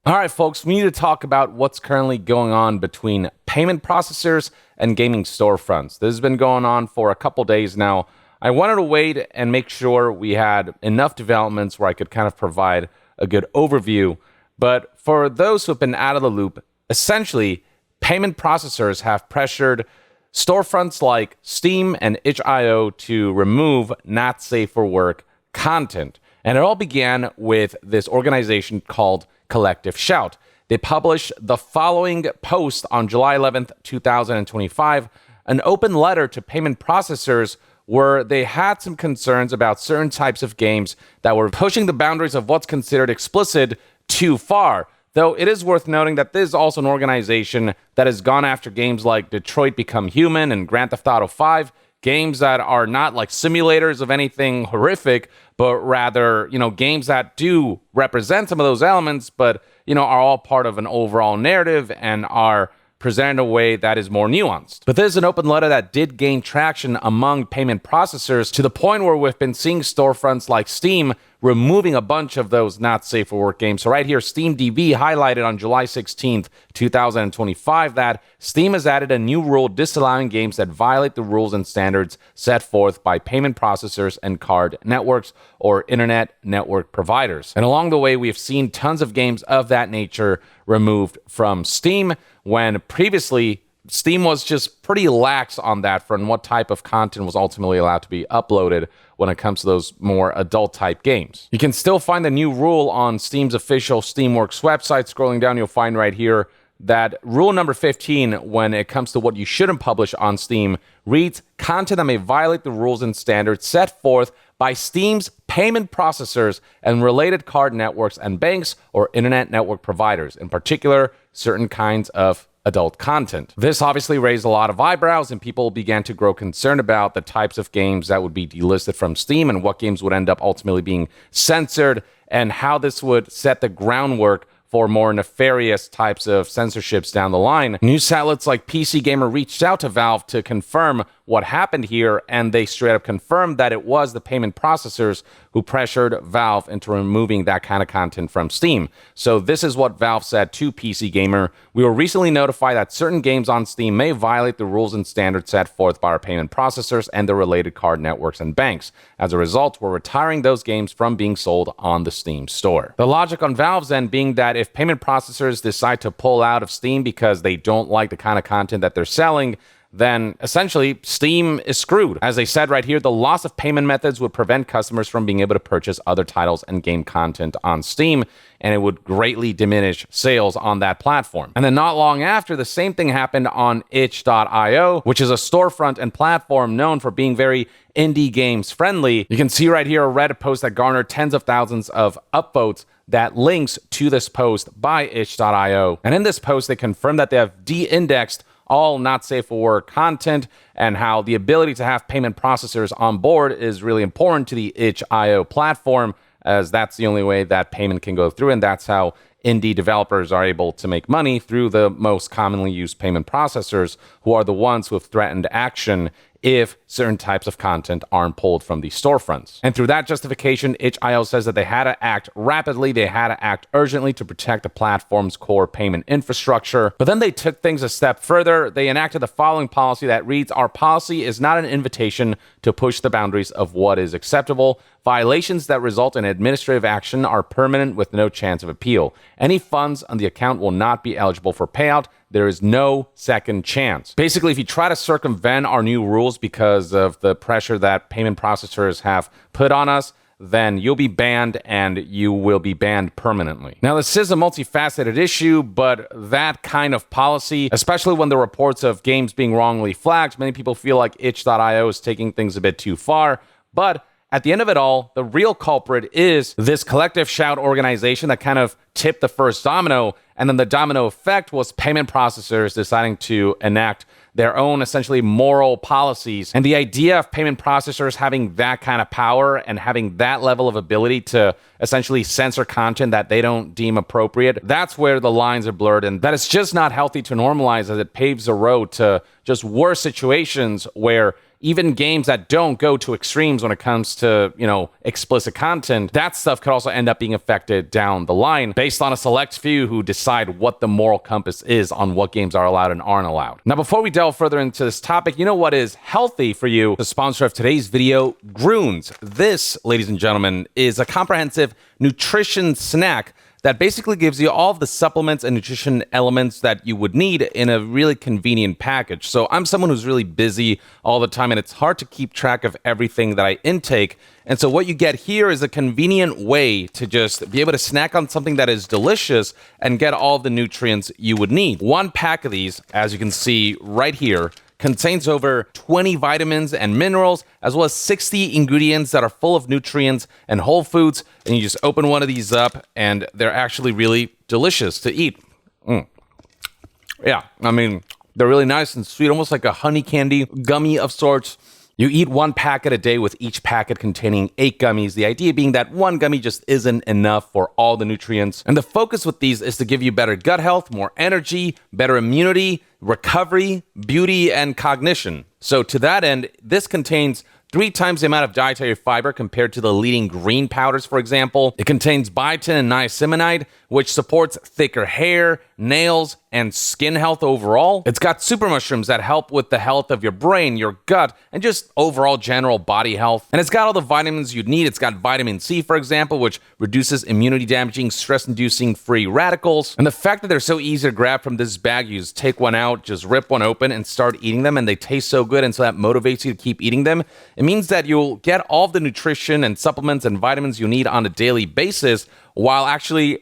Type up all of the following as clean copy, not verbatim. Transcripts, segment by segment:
All right, folks, we need to talk about what's currently going on between payment processors and gaming storefronts. This has been going on for a couple days now. I wanted to wait and make sure we had enough developments where I could kind of provide a good overview. But for those who have been out of the loop, essentially, payment processors have pressured storefronts like Steam and itch.io to remove not safe for work content. And it all began with this organization called Collective Shout. They published the following post on July 11th, 2025, an open letter to payment processors where they had some concerns about certain types of games that were pushing the boundaries of what's considered explicit too far. Though it is worth noting that this is also an organization that has gone after games like Detroit Become Human and Grand Theft Auto 5, games that are not like simulators of anything horrific, but rather, games that do represent some of those elements, but, are all part of an overall narrative and are presented in a way that is more nuanced. But this is an open letter that did gain traction among payment processors to the point where we've been seeing storefronts like Steam removing a bunch of those not safe for work games. So right here, SteamDB highlighted on July 16th, 2025 that Steam has added a new rule disallowing games that violate the rules and standards set forth by payment processors and card networks or internet network providers. And along the way, we have seen tons of games of that nature removed from Steam, when previously Steam was just pretty lax on that for what type of content was ultimately allowed to be uploaded when it comes to those more adult type games. You can still find the new rule on Steam's official Steamworks website. Scrolling down, you'll find right here that rule number 15, when it comes to what you shouldn't publish on Steam, reads, content that may violate the rules and standards set forth by Steam's payment processors and related card networks and banks or internet network providers, in particular, certain kinds of adult content. This obviously raised a lot of eyebrows, and people began to grow concerned about the types of games that would be delisted from Steam and what games would end up ultimately being censored, and how this would set the groundwork for more nefarious types of censorships down the line. News outlets like PC Gamer reached out to Valve to confirm what happened here, and they straight up confirmed that it was the payment processors who pressured Valve into removing that kind of content from Steam. So this is what Valve said to PC Gamer. We were recently notified that certain games on Steam may violate the rules and standards set forth by our payment processors and the related card networks and banks. As a result, we're retiring those games from being sold on the Steam store. The logic on Valve's end being that if payment processors decide to pull out of Steam because they don't like the kind of content that they're selling, then essentially Steam is screwed. As they said right here, the loss of payment methods would prevent customers from being able to purchase other titles and game content on Steam, and it would greatly diminish sales on that platform. And then not long after, the same thing happened on itch.io, which is a storefront and platform known for being very indie games friendly. You can see right here a Reddit post that garnered tens of thousands of upvotes that links to this post by itch.io. And in this post, they confirm that they have de-indexed all not safe for work content, and how the ability to have payment processors on board is really important to the itch.io platform, as that's the only way that payment can go through, and that's how indie developers are able to make money through the most commonly used payment processors, who are the ones who have threatened action if certain types of content aren't pulled from these storefronts. And through that justification, itch.io says that they had to act rapidly, they had to act urgently to protect the platform's core payment infrastructure. But then they took things a step further. They enacted the following policy that reads, our policy is not an invitation to push the boundaries of what is acceptable. Violations that result in administrative action are permanent with no chance of appeal. Any funds on the account will not be eligible for payout. There is no second chance. Basically, if you try to circumvent our new rules because of the pressure that payment processors have put on us, then you'll be banned, and you will be banned permanently. Now, this is a multifaceted issue, but that kind of policy, especially when the reports of games being wrongly flagged, many people feel like itch.io is taking things a bit too far. But at the end of it all, the real culprit is this Collective Shout organization that kind of tipped the first domino, and then the domino effect was payment processors deciding to enact their own essentially moral policies. And the idea of payment processors having that kind of power and having that level of ability to essentially censor content that they don't deem appropriate, that's where the lines are blurred, and that it's just not healthy to normalize, as it paves the road to just worse situations where even games that don't go to extremes when it comes to, explicit content, that stuff could also end up being affected down the line based on a select few who decide what the moral compass is on what games are allowed and aren't allowed. Now, before we delve further into this topic, you know what is healthy for you? The sponsor of today's video, Gruns. This, ladies and gentlemen, is a comprehensive nutrition snack that basically gives you all of the supplements and nutrition elements that you would need in a really convenient package. So I'm someone who's really busy all the time, and it's hard to keep track of everything that I intake. And so what you get here is a convenient way to just be able to snack on something that is delicious and get all the nutrients you would need. One pack of these, as you can see right here, contains over 20 vitamins and minerals, as well as 60 ingredients that are full of nutrients and whole foods. And you just open one of these up, and they're actually really delicious to eat. Yeah, I mean, they're really nice and sweet, almost like a honey candy gummy of sorts. You eat one packet a day, with each packet containing 8 gummies. The idea being that one gummy just isn't enough for all the nutrients. And the focus with these is to give you better gut health, more energy, better immunity, recovery, beauty, and cognition. So to that end, this contains 3 times the amount of dietary fiber compared to the leading green powders, for example. It contains biotin and niacinamide, which supports thicker hair, nails, and skin health overall. It's got super mushrooms that help with the health of your brain, your gut, and just overall general body health. And it's got all the vitamins you'd need. It's got vitamin C, for example, which reduces immunity-damaging, stress-inducing free radicals. And the fact that they're so easy to grab from this bag, you just take one out, just rip one open, and start eating them, and they taste so good, and so that motivates you to keep eating them. It means that you'll get all the nutrition and supplements and vitamins you need on a daily basis while actually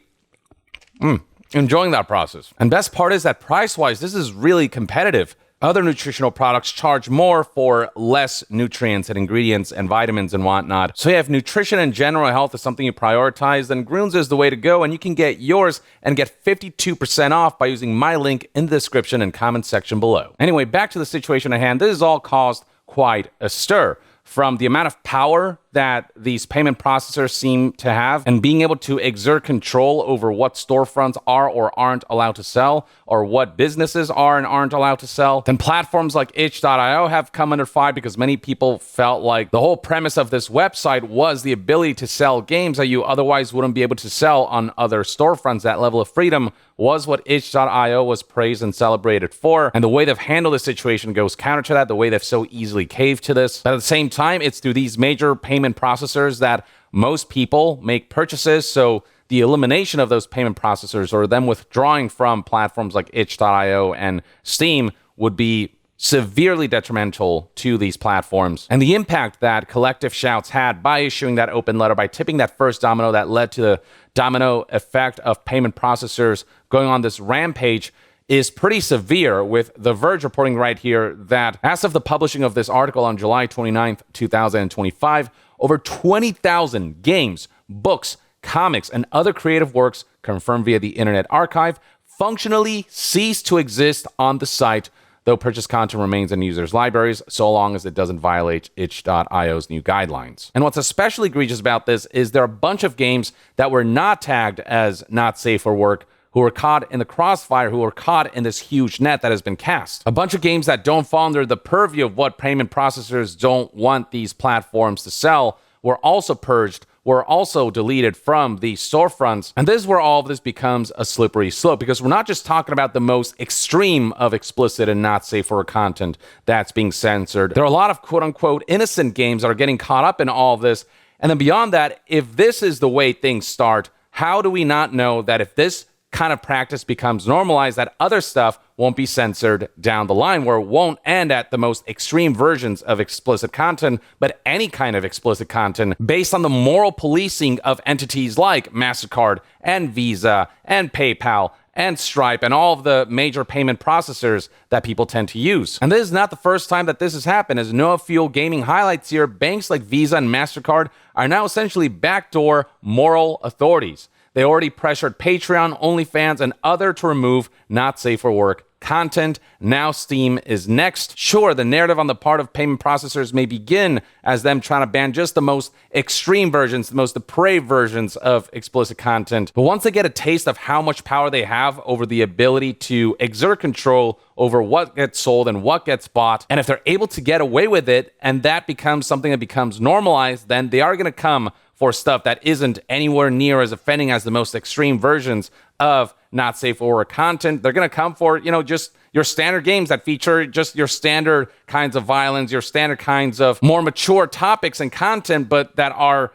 enjoying that process. And best part is that price-wise, this is really competitive. Other nutritional products charge more for less nutrients and ingredients and vitamins and whatnot. So yeah, if nutrition and general health is something you prioritize, then Gruns is the way to go, and you can get yours and get 52% off by using my link in the description and comment section below. Anyway, back to the situation at hand. This has all caused quite a stir, from the amount of power that these payment processors seem to have and being able to exert control over what storefronts are or aren't allowed to sell, or what businesses are and aren't allowed to sell. Then platforms like itch.io have come under fire because many people felt like the whole premise of this website was the ability to sell games that you otherwise wouldn't be able to sell on other storefronts. That level of freedom was what itch.io was praised and celebrated for. And the way they've handled the situation goes counter to that, the way they've so easily caved to this. But at the same time, it's through these major payment processors that most people make purchases. So the elimination of those payment processors, or them withdrawing from platforms like itch.io and Steam, would be severely detrimental to these platforms. And the impact that Collective Shouts had by issuing that open letter, by tipping that first domino that led to the domino effect of payment processors going on this rampage, is pretty severe, with The Verge reporting right here that as of the publishing of this article on July 29th, 2025, over 20,000 games, books, comics, and other creative works confirmed via the Internet Archive functionally ceased to exist on the site, though purchased content remains in users' libraries so long as it doesn't violate itch.io's new guidelines. And what's especially egregious about this is there are a bunch of games that were not tagged as not safe for work, who were caught in the crossfire, who were caught in this huge net that has been cast. A bunch of games that don't fall under the purview of what payment processors don't want these platforms to sell were also purged, were also deleted from the storefronts. And this is where all of this becomes a slippery slope, because we're not just talking about the most extreme of explicit and not safe for content that's being censored. There are a lot of quote-unquote innocent games that are getting caught up in all of this. And then beyond that, if this is the way things start, how do we not know that if this kind of practice becomes normalized, that other stuff won't be censored down the line, where it won't end at the most extreme versions of explicit content, but any kind of explicit content based on the moral policing of entities like MasterCard and Visa and PayPal and Stripe and all of the major payment processors that people tend to use. And this is not the first time that this has happened. As Noah Fuel Gaming highlights here, banks like Visa and MasterCard are now essentially backdoor moral authorities. They already pressured Patreon, OnlyFans, and other to remove not safe for work content. Now Steam is next. Sure, the narrative on the part of payment processors may begin as them trying to ban just the most extreme versions, the most depraved versions of explicit content. But once they get a taste of how much power they have over the ability to exert control over what gets sold and what gets bought, and if they're able to get away with it, and that becomes something that becomes normalized, then they are going to come for stuff that isn't anywhere near as offending as the most extreme versions of not safe for work content. They're going to come for, just your standard games that feature just your standard kinds of violence, your standard kinds of more mature topics and content, but that are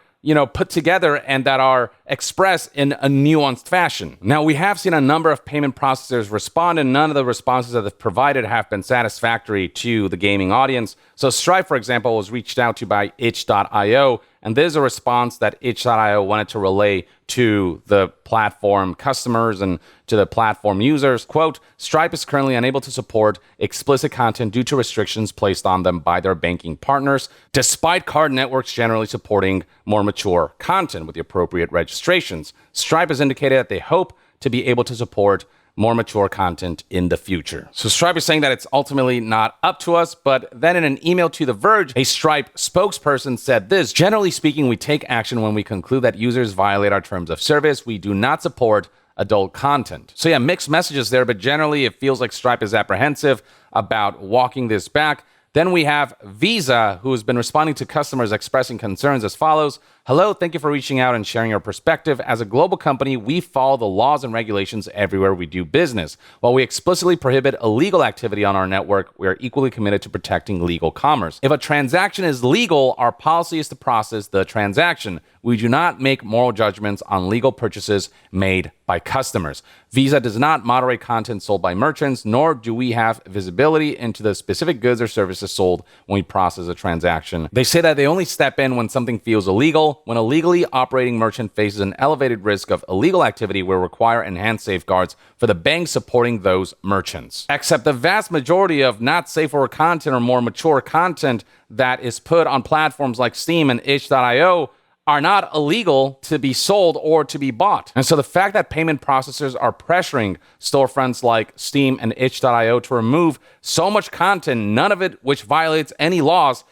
put together and that are expressed in a nuanced fashion. Now, we have seen a number of payment processors respond, and none of the responses that they've provided have been satisfactory to the gaming audience. So Stripe, for example, was reached out to by itch.io, and there's a response that itch.io wanted to relay to the platform customers and to the platform users. Quote, Stripe is currently unable to support explicit content due to restrictions placed on them by their banking partners, despite card networks generally supporting more mature content with the appropriate registrations. Stripe has indicated that they hope to be able to support more mature content in the future. So Stripe is saying that it's ultimately not up to us, but then in an email to The Verge, a Stripe spokesperson said this: generally speaking, we take action when we conclude that users violate our terms of service. We do not support adult content. So yeah, mixed messages there, but generally it feels like Stripe is apprehensive about walking this back. Then we have Visa, who has been responding to customers expressing concerns as follows. Hello, thank you for reaching out and sharing your perspective. As a global company, we follow the laws and regulations everywhere we do business. While we explicitly prohibit illegal activity on our network, we are equally committed to protecting legal commerce. If a transaction is legal, our policy is to process the transaction. We do not make moral judgments on legal purchases made by customers. Visa does not moderate content sold by merchants, nor do we have visibility into the specific goods or services sold when we process a transaction. They say that they only step in when something feels illegal. When a legally operating merchant faces an elevated risk of illegal activity, we require enhanced safeguards for the banks supporting those merchants. Except the vast majority of not safe for work content or more mature content that is put on platforms like Steam and itch.io are not illegal to be sold or to be bought. And so the fact that payment processors are pressuring storefronts like Steam and itch.io to remove so much content, none of it which violates any laws,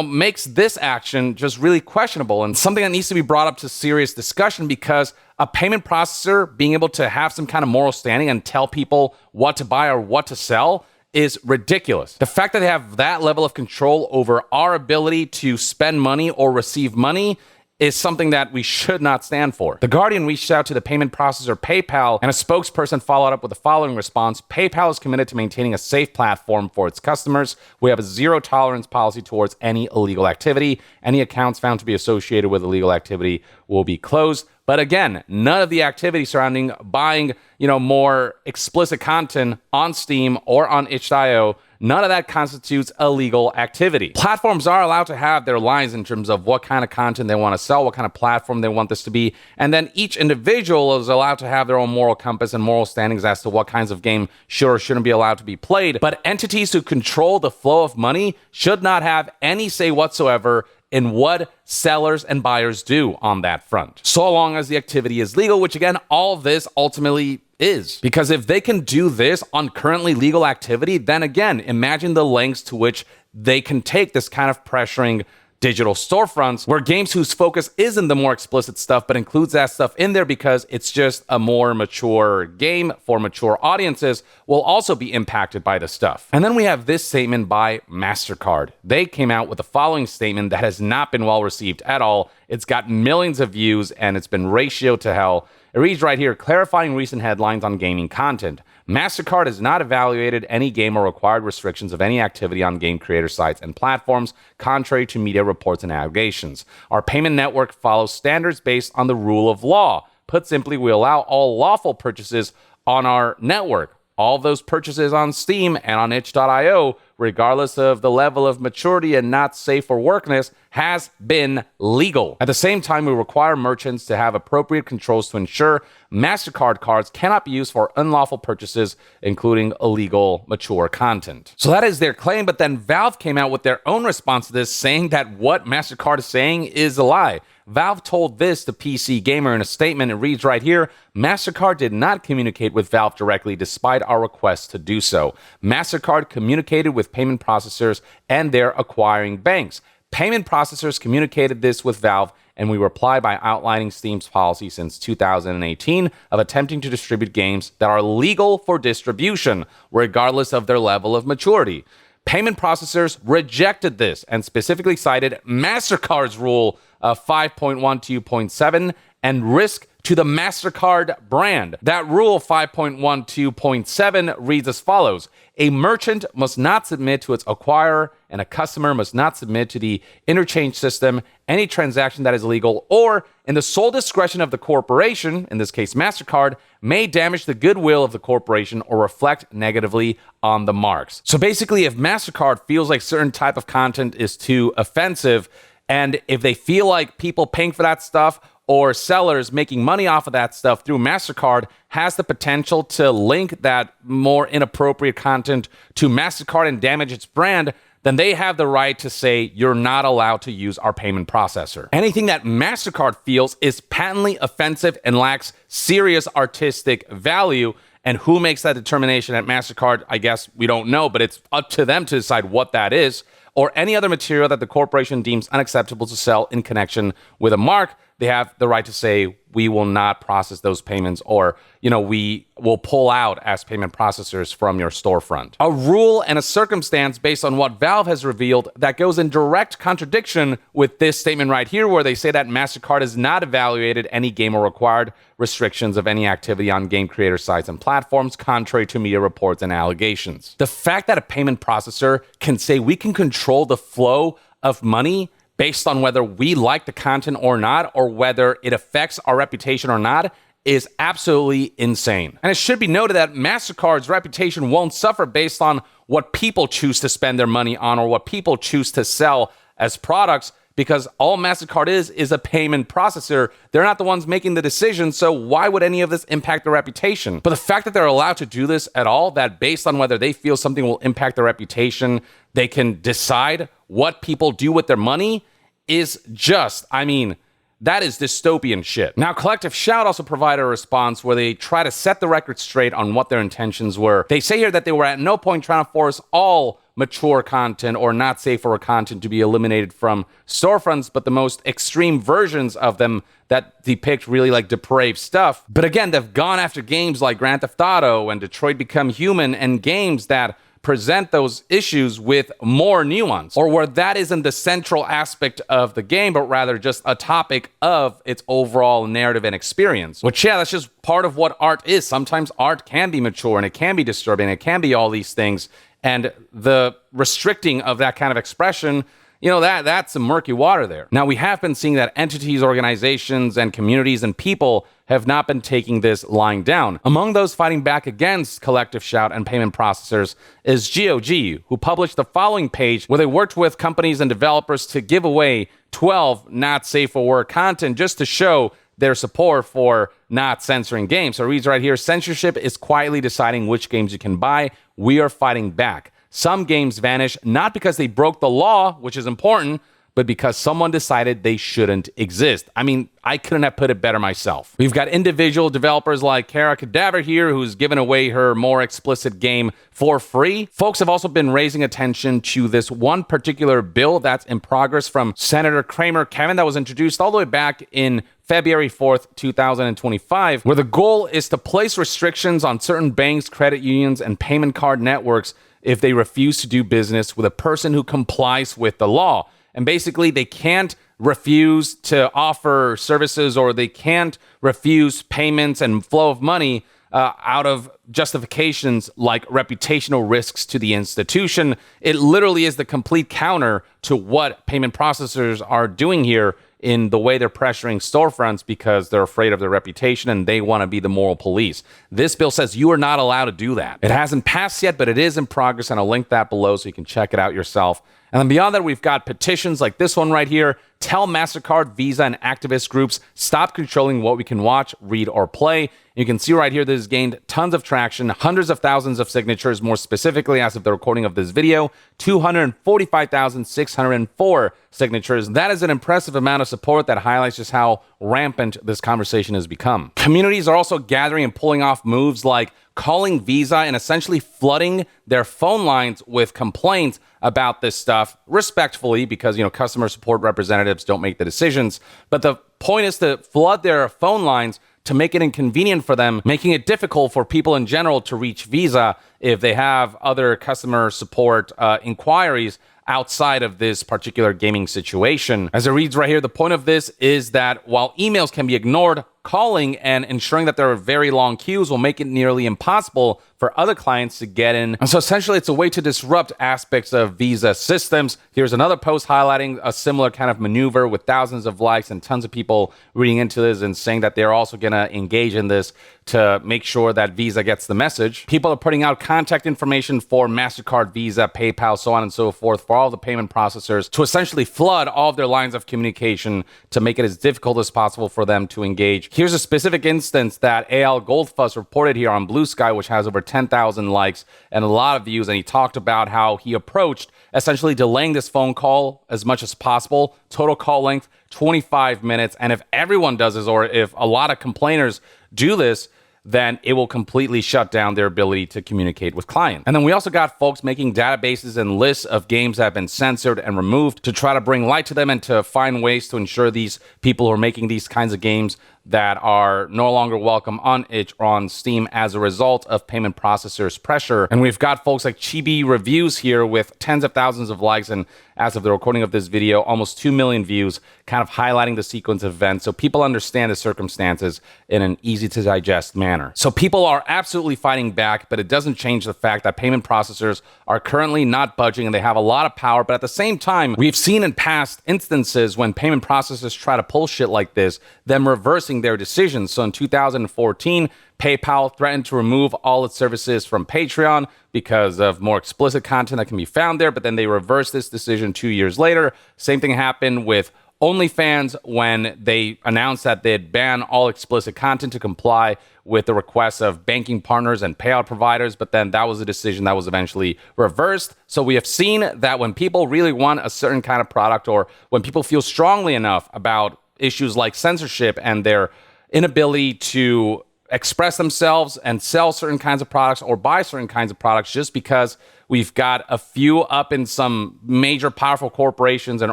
makes this action just really questionable and something that needs to be brought up to serious discussion, because a payment processor being able to have some kind of moral standing and tell people what to buy or what to sell is ridiculous. The fact that they have that level of control over our ability to spend money or receive money is something that we should not stand for. The Guardian reached out to the payment processor PayPal, and a spokesperson followed up with the following response. PayPal is committed to maintaining a safe platform for its customers. We have a zero-tolerance policy towards any illegal activity. Any accounts found to be associated with illegal activity will be closed. But again, none of the activity surrounding buying, more explicit content on Steam or on itch.io, none of that constitutes illegal activity. Platforms are allowed to have their lines in terms of what kind of content they want to sell, what kind of platform they want this to be, and then each individual is allowed to have their own moral compass and moral standings as to what kinds of game should or shouldn't be allowed to be played. But entities who control the flow of money should not have any say whatsoever in what sellers and buyers do on that front, so long as the activity is legal, which again, all of this ultimately is. Because if they can do this on currently legal activity, then again, imagine the lengths to which they can take this kind of pressuring digital storefronts, where games whose focus isn't the more explicit stuff, but includes that stuff in there because it's just a more mature game for mature audiences, will also be impacted by the stuff. And then we have this statement by MasterCard. They came out with the following statement that has not been well received at all. It's got millions of views and it's been ratioed to hell. It reads right here, clarifying recent headlines on gaming content. MasterCard has not evaluated any game or required restrictions of any activity on game creator sites and platforms, contrary to media reports and allegations. Our payment network follows standards based on the rule of law. Put simply, we allow all lawful purchases on our network. All of those purchases on Steam and on itch.io, regardless of the level of maturity and not safe for workness, has been legal. At the same time, we require merchants to have appropriate controls to ensure MasterCard cards cannot be used for unlawful purchases, including illegal mature content. So that is their claim, but then Valve came out with their own response to this, saying that what MasterCard is saying is a lie. Valve told this to PC Gamer in a statement. It reads right here, MasterCard did not communicate with Valve directly despite our request to do so. MasterCard communicated with payment processors and their acquiring banks. Payment processors communicated this with Valve, and we reply by outlining Steam's policy since 2018 of attempting to distribute games that are legal for distribution, regardless of their level of maturity. Payment processors rejected this and specifically cited MasterCard's rule of 5.12.7 and risk to the MasterCard brand. That rule 5.12.7 reads as follows. A merchant must not submit to its acquirer and a customer must not submit to the interchange system any transaction that is illegal or, in the sole discretion of the corporation, in this case MasterCard, may damage the goodwill of the corporation or reflect negatively on the marks. So basically, if MasterCard feels like certain type of content is too offensive, and if they feel like people paying for that stuff or sellers making money off of that stuff through MasterCard has the potential to link that more inappropriate content to MasterCard and damage its brand, then they have the right to say you're not allowed to use our payment processor. Anything that MasterCard feels is patently offensive and lacks serious artistic value. And who makes that determination at MasterCard, I guess we don't know, but it's up to them to decide what that is, or any other material that the corporation deems unacceptable to sell in connection with a mark. They have the right to say, we will not process those payments, or, we will pull out as payment processors from your storefront. A rule and a circumstance based on what Valve has revealed that goes in direct contradiction with this statement right here, where they say that MasterCard has not evaluated any game or required restrictions of any activity on game creator sites and platforms, contrary to media reports and allegations. The fact that a payment processor can say we can control the flow of money based on whether we like the content or not, or whether it affects our reputation or not, is absolutely insane. And it should be noted that MasterCard's reputation won't suffer based on what people choose to spend their money on or what people choose to sell as products, because all MasterCard is a payment processor. They're not the ones making the decision, so why would any of this impact their reputation? But the fact that they're allowed to do this at all, that based on whether they feel something will impact their reputation, they can decide what people do with their money, is just, that is dystopian shit. Now, Collective Shout also provided a response where they try to set the record straight on what their intentions were. They say here that they were at no point trying to force all mature content or not safe for content to be eliminated from storefronts, but the most extreme versions of them that depict really depraved stuff. But again, they've gone after games like Grand Theft Auto and Detroit Become Human, and games that present those issues with more nuance, or where that isn't the central aspect of the game, but rather just a topic of its overall narrative and experience. Which, yeah, that's just part of what art is. Sometimes art can be mature and it can be disturbing, it can be all these things, and the restricting of that kind of expression, that's some murky water there. Now, we have been seeing that entities, organizations, and communities and people have not been taking this lying down. Among those fighting back against Collective Shout and payment processors is GOG, who published the following page where they worked with companies and developers to give away 12 not safe for work content just to show their support for not censoring games. So it reads right here, censorship is quietly deciding which games you can buy. We are fighting back. Some games vanish not because they broke the law, which is important, but because someone decided they shouldn't exist. I couldn't have put it better myself. We've got individual developers like Kara Cadaver here, who's given away her more explicit game for free. Folks have also been raising attention to this one particular bill that's in progress from Senator Kramer Kevin that was introduced all the way back in February 4th, 2025, where the goal is to place restrictions on certain banks, credit unions, and payment card networks if they refuse to do business with a person who complies with the law. And basically, they can't refuse to offer services, or they can't refuse payments and flow of money out of justifications like reputational risks to the institution. It literally is the complete counter to what payment processors are doing here in the way they're pressuring storefronts because they're afraid of their reputation and they want to be the moral police. This bill says you are not allowed to do that. It hasn't passed yet, but it is in progress, and I'll link that below so you can check it out yourself. And then beyond that, we've got petitions like this one right here. Tell MasterCard, Visa, and activist groups, stop controlling what we can watch, read, or play. You can see right here this has gained tons of traction, hundreds of thousands of signatures, more specifically as of the recording of this video, 245,604 signatures. That is an impressive amount of support that highlights just how rampant this conversation has become. Communities are also gathering and pulling off moves like calling Visa and essentially flooding their phone lines with complaints about this stuff respectfully, because, customer support representatives don't make the decisions. But the point is to flood their phone lines to make it inconvenient for them, making it difficult for people in general to reach Visa if they have other customer support inquiries outside of this particular gaming situation. As it reads right here, the point of this is that while emails can be ignored, calling and ensuring that there are very long queues will make it nearly impossible for other clients to get in. And so essentially, it's a way to disrupt aspects of Visa systems. Here's another post highlighting a similar kind of maneuver with thousands of likes and tons of people reading into this and saying that they're also going to engage in this to make sure that Visa gets the message. People are putting out contact information for MasterCard, Visa, PayPal, so on and so forth, for all the payment processors to essentially flood all of their lines of communication to make it as difficult as possible for them to engage. Here's a specific instance that AL Goldfuss reported here on Blue Sky, which has over 10,000 likes and a lot of views. And he talked about how he approached essentially delaying this phone call as much as possible. Total call length, 25 minutes. And if everyone does this, or if a lot of complainers do this, then it will completely shut down their ability to communicate with clients. And then we also got folks making databases and lists of games that have been censored and removed to try to bring light to them and to find ways to ensure these people who are making these kinds of games that are no longer welcome on itch or on Steam as a result of payment processors' pressure. And we've got folks like Chibi Reviews here with tens of thousands of likes, and as of the recording of this video, almost 2 million views, kind of highlighting the sequence of events so people understand the circumstances in an easy to digest manner. So people are absolutely fighting back, but it doesn't change the fact that payment processors are currently not budging and they have a lot of power. But at the same time, we've seen in past instances when payment processors try to pull shit like this, them reversing their decisions. So in 2014, PayPal threatened to remove all its services from Patreon because of more explicit content that can be found there, but then they reversed this decision 2 years later. Same thing happened with OnlyFans when they announced that they'd ban all explicit content to comply with the requests of banking partners and payout providers, but then that was a decision that was eventually reversed. So we have seen that when people really want a certain kind of product, or when people feel strongly enough about issues like censorship and their inability to express themselves and sell certain kinds of products or buy certain kinds of products just because we've got a few up in some major powerful corporations and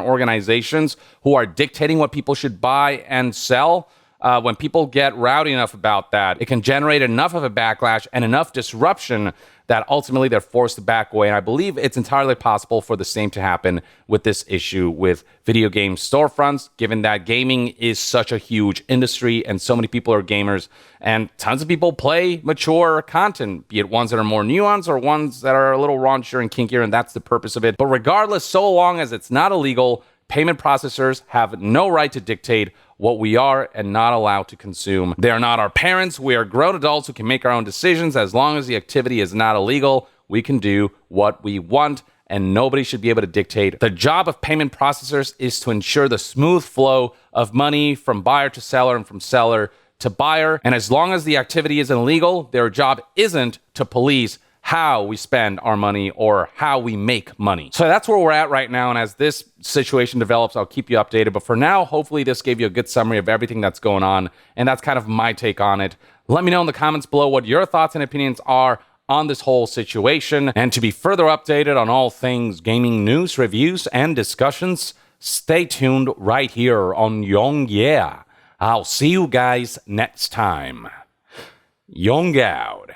organizations who are dictating what people should buy and sell. When people get rowdy enough about that, it can generate enough of a backlash and enough disruption that ultimately they're forced to back away. And I believe it's entirely possible for the same to happen with this issue with video game storefronts, given that gaming is such a huge industry and so many people are gamers and tons of people play mature content, be it ones that are more nuanced or ones that are a little raunchier and kinkier, and that's the purpose of it. But regardless, so long as it's not illegal, payment processors have no right to dictate what we are and not allowed to consume. They are not our parents. We are grown adults who can make our own decisions. As long as the activity is not illegal, we can do what we want, and nobody should be able to dictate. The job of payment processors is to ensure the smooth flow of money from buyer to seller and from seller to buyer. And as long as the activity is illegal, their job isn't to police how we spend our money or how we make money. So that's where we're at right now. And as this situation develops, I'll keep you updated. But for now, hopefully this gave you a good summary of everything that's going on. And that's kind of my take on it. Let me know in the comments below what your thoughts and opinions are on this whole situation. And to be further updated on all things gaming news, reviews, and discussions, stay tuned right here on Young Yeah. I'll see you guys next time. Young out.